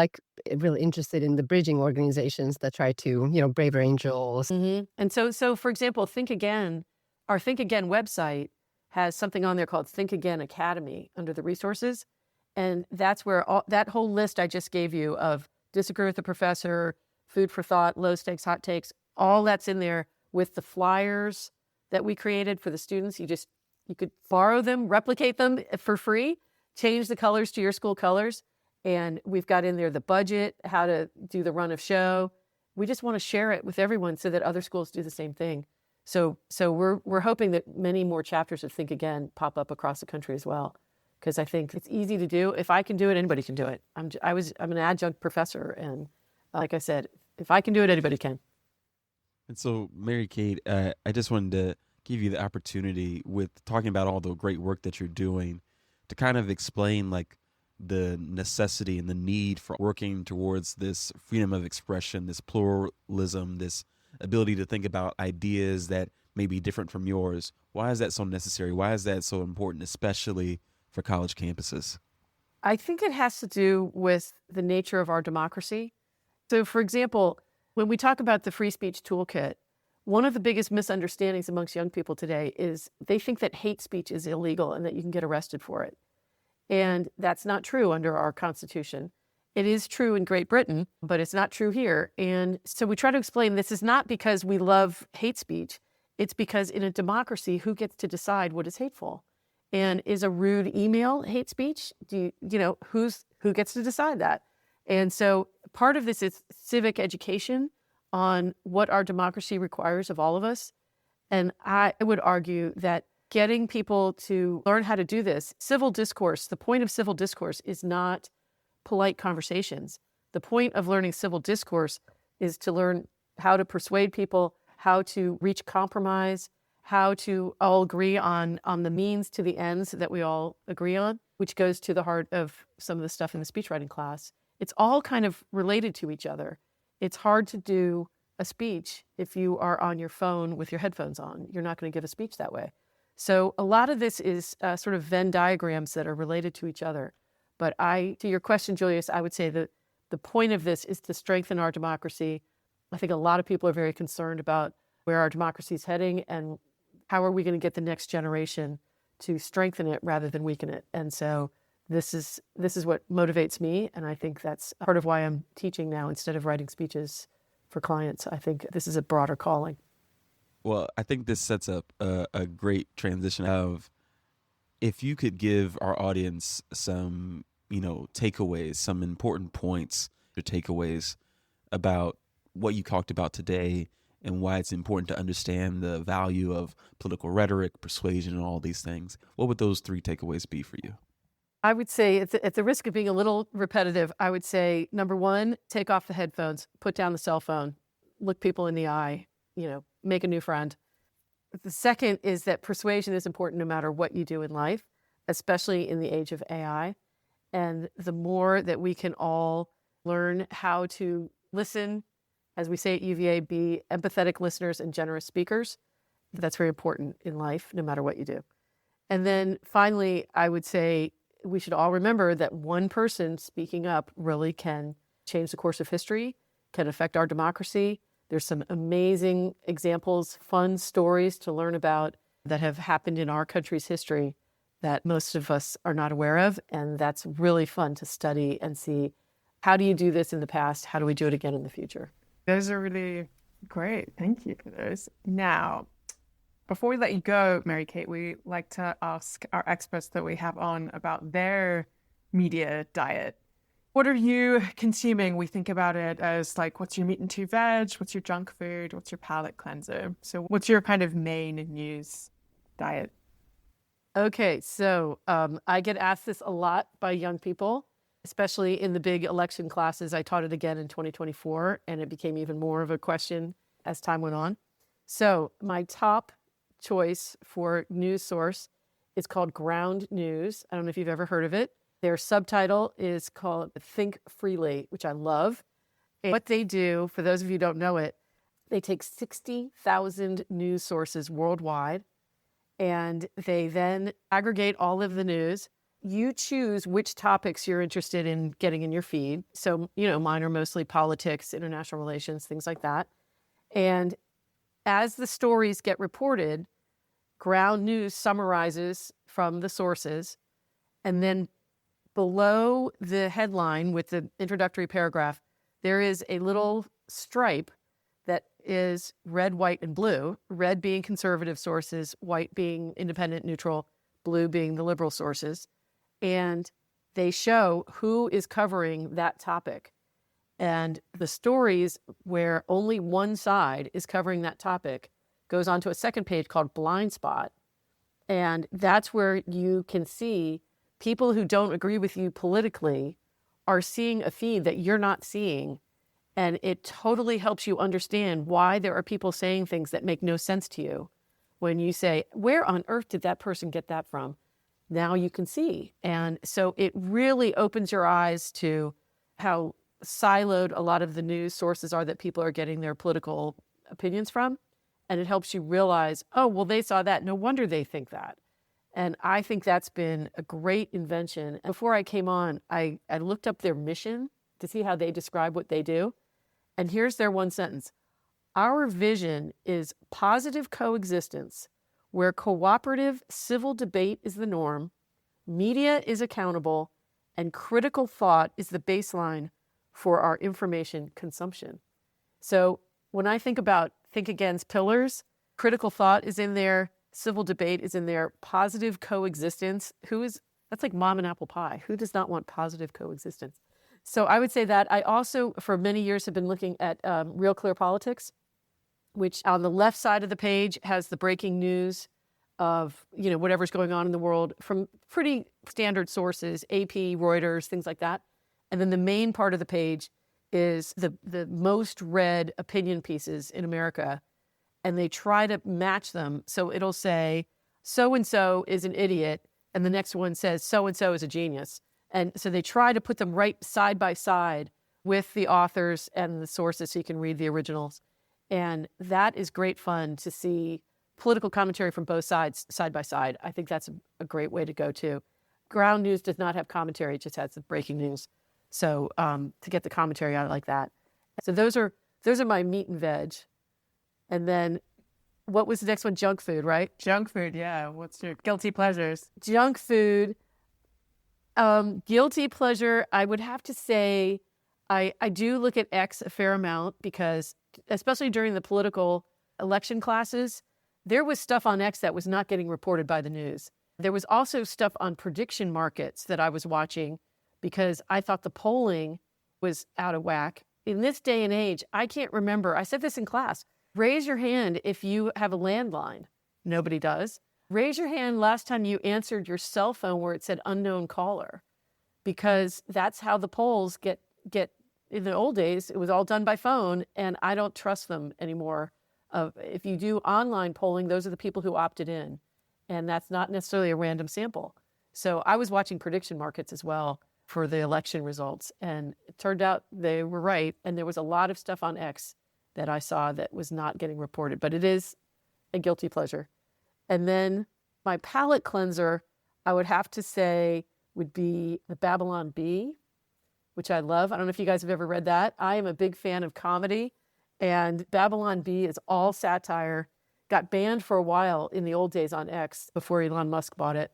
really interested in the bridging organizations that try to, Braver Angels. Mm-hmm. And so for example, Think Again, our Think Again website has something on there called Think Again Academy under the resources. And that's where that whole list I just gave you of disagree with the professor, food for thought, low stakes, hot takes, all that's in there with the flyers that we created for the students. You could borrow them, replicate them for free, change the colors to your school colors. And we've got in there the budget, how to do the run of show. We just want to share it with everyone so that other schools do the same thing. So we're hoping that many more chapters of Think Again pop up across the country as well, because I think it's easy to do. If I can do it, anybody can do it. I'm an adjunct professor, and like I said, if I can do it, anybody can. And so, Mary Kate, I just wanted to give you the opportunity, with talking about all the great work that you're doing, to kind of explain like the necessity and the need for working towards this freedom of expression, this pluralism, this ability to think about ideas that may be different from yours. Why is that so necessary? Why is that so important, especially for college campuses? I think it has to do with the nature of our democracy. So, for example, when we talk about the free speech toolkit, one of the biggest misunderstandings amongst young people today is they think that hate speech is illegal and that you can get arrested for it. And that's not true under our Constitution. It is true in Great Britain, but it's not true here. And so we try to explain this is not because we love hate speech. It's because in a democracy, who gets to decide what is hateful? And is a rude email hate speech? Who gets to decide that? And so part of this is civic education on what our democracy requires of all of us. And I would argue that getting people to learn how to do this, civil discourse, the point of civil discourse is not polite conversations. The point of learning civil discourse is to learn how to persuade people, how to reach compromise, how to all agree on the means to the ends that we all agree on, which goes to the heart of some of the stuff in the speechwriting class. It's all kind of related to each other. It's hard to do a speech if you are on your phone with your headphones on. You're not going to give a speech that way. So a lot of this is sort of Venn diagrams that are related to each other. But to your question, Julius, I would say that the point of this is to strengthen our democracy. I think a lot of people are very concerned about where our democracy is heading and how are we going to get the next generation to strengthen it rather than weaken it. And so this is what motivates me. And I think that's part of why I'm teaching now instead of writing speeches for clients. I think this is a broader calling. Well, I think this sets up a great transition of if you could give our audience some, takeaways, some important points or takeaways about what you talked about today and why it's important to understand the value of political rhetoric, persuasion, and all these things. What would those 3 takeaways be for you? I would say, at the risk of being a little repetitive, I would say, number 1, take off the headphones, put down the cell phone, look people in the eye, make a new friend. The second is that persuasion is important no matter what you do in life, especially in the age of AI. And the more that we can all learn how to listen, as we say at UVA, be empathetic listeners and generous speakers, that's very important in life, no matter what you do. And then finally, I would say we should all remember that one person speaking up really can change the course of history, can affect our democracy. There's some amazing examples, fun stories to learn about that have happened in our country's history that most of us are not aware of. And that's really fun to study and see, how do you do this in the past? How do we do it again in the future? Those are really great. Thank you for those. Now, before we let you go, Mary Kate, we like to ask our experts that we have on about their media diet. What are you consuming? We think about it as like, what's your meat and 2 veg? What's your junk food? What's your palate cleanser? So what's your kind of main news diet? Okay, so I get asked this a lot by young people, especially in the big election classes. I taught it again in 2024, and it became even more of a question as time went on. So my top choice for news source is called Ground News. I don't know if you've ever heard of it. Their subtitle is called Think Freely, which I love. And what they do, for those of you who don't know it, they take 60,000 news sources worldwide, and they then aggregate all of the news. You choose which topics you're interested in getting in your feed. So, mine are mostly politics, international relations, things like that. And as the stories get reported, Ground News summarizes from the sources, and then below the headline with the introductory paragraph, there is a little stripe that is red, white, and blue, red being conservative sources, white being independent, neutral, blue being the liberal sources. And they show who is covering that topic. And the stories where only one side is covering that topic goes on to a second page called Blind Spot. And that's where you can see people who don't agree with you politically are seeing a feed that you're not seeing. And it totally helps you understand why there are people saying things that make no sense to you. When you say, where on earth did that person get that from? now you can see. And so it really opens your eyes to how siloed a lot of the news sources are that people are getting their political opinions from. And it helps you realize, oh, well, they saw that. No wonder they think that. And I think that's been a great invention. And before I came on, I looked up their mission to see how they describe what they do. And here's their one sentence. Our vision is positive coexistence where cooperative civil debate is the norm, media is accountable, and critical thought is the baseline for our information consumption. So when I think about Think Again's pillars, critical thought is in there, civil debate is in there, positive coexistence. That's like mom and apple pie. Who does not want positive coexistence? So I would say that. I also, for many years, have been looking at Real Clear Politics, which on the left side of the page has the breaking news of, whatever's going on in the world from pretty standard sources, AP, Reuters, things like that. And then the main part of the page is the most read opinion pieces in America. And they try to match them. So it'll say, so-and-so is an idiot. And the next one says, so-and-so is a genius. And so they try to put them right side by side with the authors and the sources so you can read the originals. And that is great fun to see political commentary from both sides, side by side. I think that's a great way to go too. Ground news does not have commentary, it just has the breaking news. So to get the commentary, I like that. So those are my meat and veg. And then what was the next one? Junk food, right? Junk food, yeah. What's your guilty pleasures? Junk food. Guilty pleasure, I would have to say I do look at X a fair amount because especially during the political election classes, there was stuff on X that was not getting reported by the news. There was also stuff on prediction markets that I was watching because I thought the polling was out of whack. In this day and age, I can't remember. I said this in class. Raise your hand if you have a landline. Nobody does. Raise your hand last time you answered your cell phone where it said unknown caller, because that's how the polls get. In the old days, it was all done by phone, and I don't trust them anymore. If you do online polling, those are the people who opted in, and that's not necessarily a random sample. So I was watching prediction markets as well for the election results, and it turned out they were right, and there was a lot of stuff on X that I saw that was not getting reported, but it is a guilty pleasure. And then my palate cleanser, I would have to say, would be the Babylon Bee, which I love. I don't know if you guys have ever read that. I am a big fan of comedy, and Babylon Bee is all satire. Got banned for a while in the old days on X before Elon Musk bought it.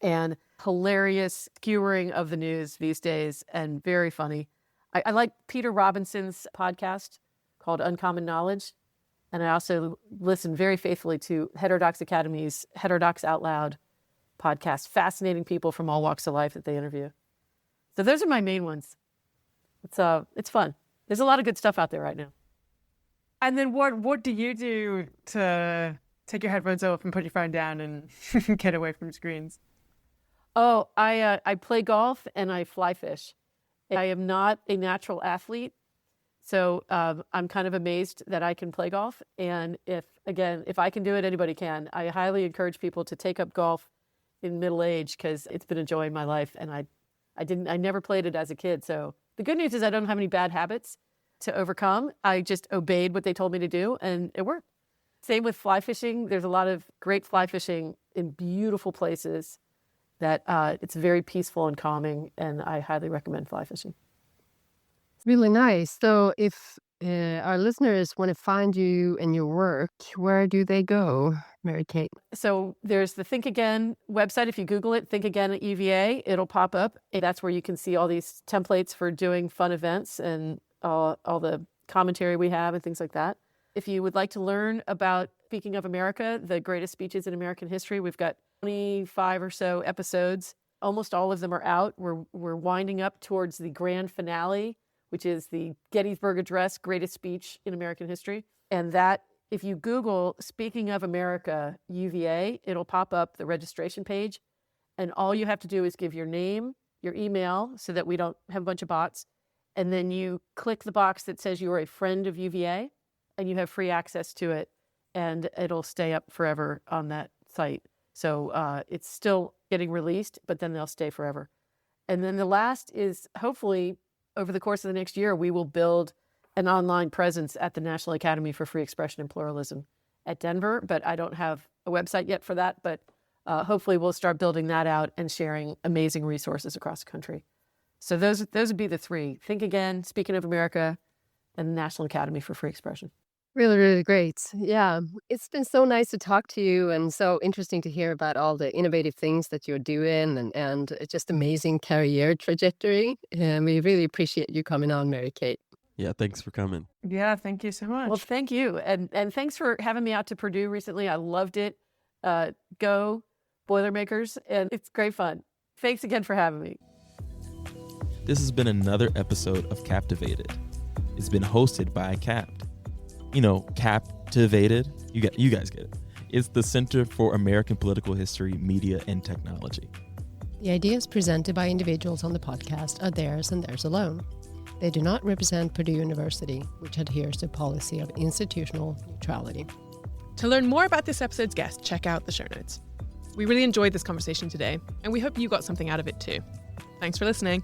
And hilarious skewering of the news these days and very funny. I like Peter Robinson's podcast called Uncommon Knowledge. And I also listen very faithfully to Heterodox Academy's Heterodox Out Loud podcast. Fascinating people from all walks of life that they interview. So those are my main ones. It's fun. There's a lot of good stuff out there right now. And then what do you do to take your headphones off and put your phone down and get away from screens? Oh, I play golf and I fly fish. I am not a natural athlete, so I'm kind of amazed that I can play golf. And if I can do it, anybody can. I highly encourage people to take up golf in middle age because it's been a joy in my life, and I never played it as a kid. So the good news is I don't have any bad habits to overcome. I just obeyed what they told me to do, and it worked. Same with fly fishing. There's a lot of great fly fishing in beautiful places that it's very peaceful and calming, and I highly recommend fly fishing. Really nice. So if our listeners want to find you and your work, where do they go, Mary Kate? So there's the Think Again website. If you Google it, Think Again at UVA, it'll pop up. And that's where you can see all these templates for doing fun events and all the commentary we have and things like that. If you would like to learn about Speaking of America, the greatest speeches in American history, we've got 25 or so episodes. Almost all of them are out. We're winding up towards the grand finale, which is the Gettysburg Address, greatest speech in American history. And that, if you Google Speaking of America, UVA, it'll pop up the registration page. And all you have to do is give your name, your email, so that we don't have a bunch of bots. And then you click the box that says you are a friend of UVA, and you have free access to it. And it'll stay up forever on that site. So it's still getting released, but then they'll stay forever. And then the last is hopefully over the course of the next year, we will build an online presence at the National Academy for Free Expression and Pluralism at Denver. But I don't have a website yet for that. But hopefully we'll start building that out and sharing amazing resources across the country. So those would be the three. Think Again, Speaking of America, and the National Academy for Free Expression. Really, really great. Yeah, it's been so nice to talk to you and so interesting to hear about all the innovative things that you're doing and just amazing career trajectory. And we really appreciate you coming on, Mary Kate. Yeah, thanks for coming. Yeah, thank you so much. Well, thank you. And thanks for having me out to Purdue recently. I loved it. Go Boilermakers. And it's great fun. Thanks again for having me. This has been another episode of CAPTivated. It's been hosted by CAPT. You know, CAPTivated. You guys get it. It's the Center for American Political History, Media, and Technology. The ideas presented by individuals on the podcast are theirs and theirs alone. They do not represent Purdue University, which adheres to a policy of institutional neutrality. To learn more about this episode's guest, check out the show notes. We really enjoyed this conversation today, and we hope you got something out of it too. Thanks for listening.